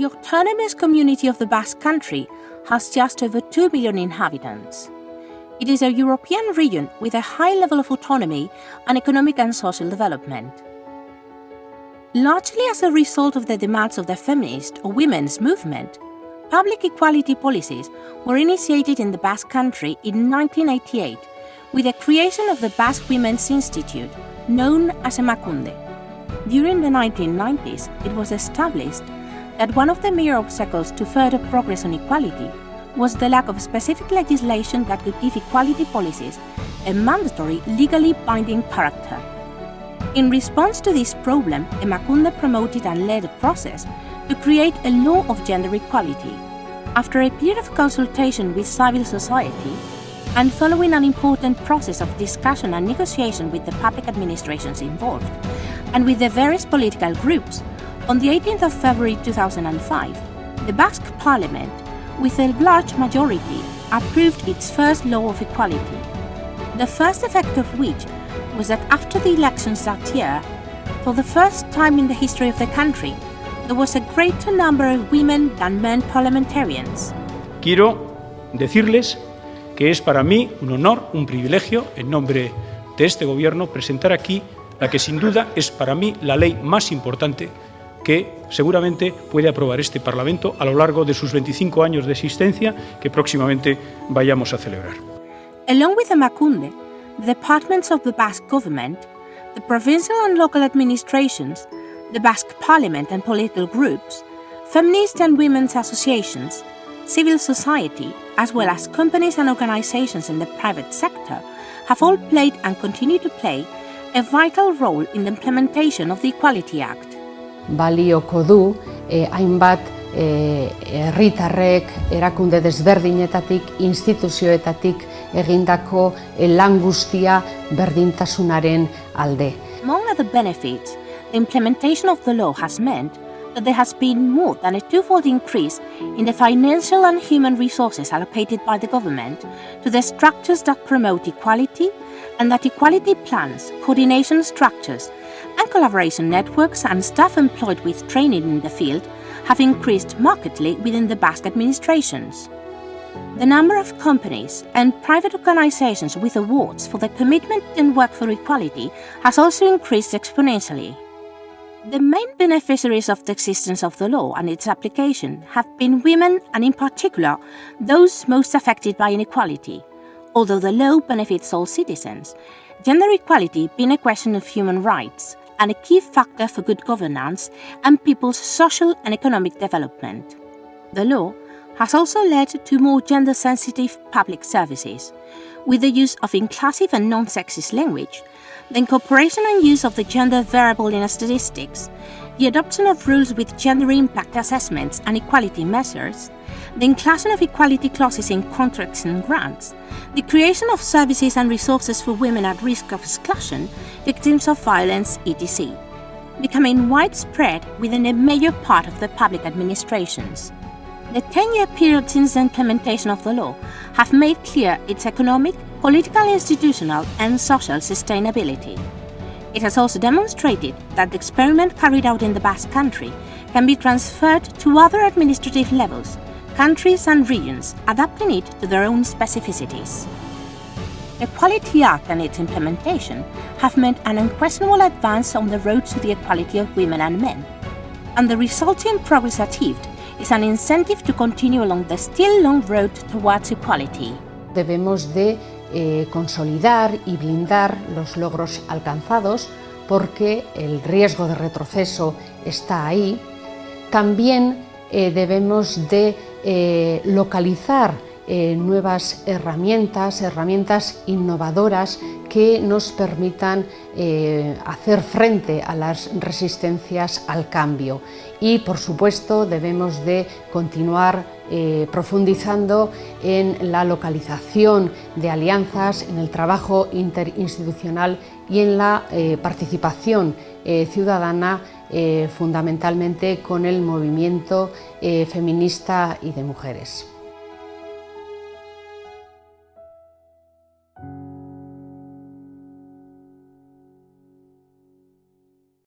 The autonomous community of the Basque Country has just over 2 million inhabitants. It is a European region with a high level of autonomy and economic and social development. Largely as a result of the demands of the feminist or women's movement, public equality policies were initiated in the Basque Country in 1988 with the creation of the Basque Women's Institute, known as Emakunde. During the 1990s, it was established that one of the major obstacles to further progress on equality was the lack of specific legislation that could give equality policies a mandatory, legally binding character. In response to this problem, Emakunde promoted and led a process to create a law of gender equality. After a period of consultation with civil society, and following an important process of discussion and negotiation with the public administrations involved, and with the various political groups, on the 18th of February 2005, the Basque Parliament, with a large majority, approved its first law of equality. The first effect of which was that after the elections that year, for the first time in the history of the country, there was a greater number of women than men parliamentarians. Quiero decirles que es para mí un honor, un privilegio, en nombre de este gobierno, presentar aquí la que sin duda es para mí la ley más importante que seguramente puede aprobar este Parlamento a lo largo de sus 25 años de existencia que próximamente vayamos a celebrar. Along with Emakunde, the departments of the Basque government, the provincial and local administrations, the Basque Parliament and political groups, feminist and women's associations, civil society, as well as companies and organizations in the private sector, have all played and continue to play a vital role in the implementation of the Equality Act. Balioko du, hainbat herritarrek erakunde desberdinetatik, instituzioetatik egindako lan guztia berdintasunaren alde. Among other benefits, the implementation of the law has meant that there has been more than a twofold increase in the financial and human resources allocated by the government to the structures that promote equality, and that equality plans, coordination structures, and collaboration networks and staff employed with training in the field have increased markedly within the Basque administrations. The number of companies and private organizations with awards for their commitment and work for equality has also increased exponentially. The main beneficiaries of the existence of the law and its application have been women, and in particular, those most affected by inequality. Although the law benefits all citizens, gender equality being a question of human rights and a key factor for good governance and people's social and economic development. The law has also led to more gender-sensitive public services, with the use of inclusive and non-sexist language, the incorporation and use of the gender variable in statistics, the adoption of rules with gender impact assessments and equality measures, the inclusion of equality clauses in contracts and grants, the creation of services and resources for women at risk of exclusion, victims of violence, etc., becoming widespread within a major part of the public administrations. The 10-year period since the implementation of the law have made clear its economic, political, institutional, and social sustainability. It has also demonstrated that the experiment carried out in the Basque Country can be transferred to other administrative levels, countries and regions, adapting it to their own specificities. The Equality Act and its implementation have meant an unquestionable advance on the road to the equality of women and men, and the resulting progress achieved is an incentive to continue along the still long road towards equality. Debemos de consolidar y blindar los logros alcanzados porque el riesgo de retroceso está ahí. También debemos de localizar nuevas herramientas innovadoras que nos permitan hacer frente a las resistencias al cambio. Y, por supuesto, debemos de continuar profundizando en la localización de alianzas, en el trabajo interinstitucional y en la participación ciudadana, fundamentalmente con el movimiento feminista y de mujeres.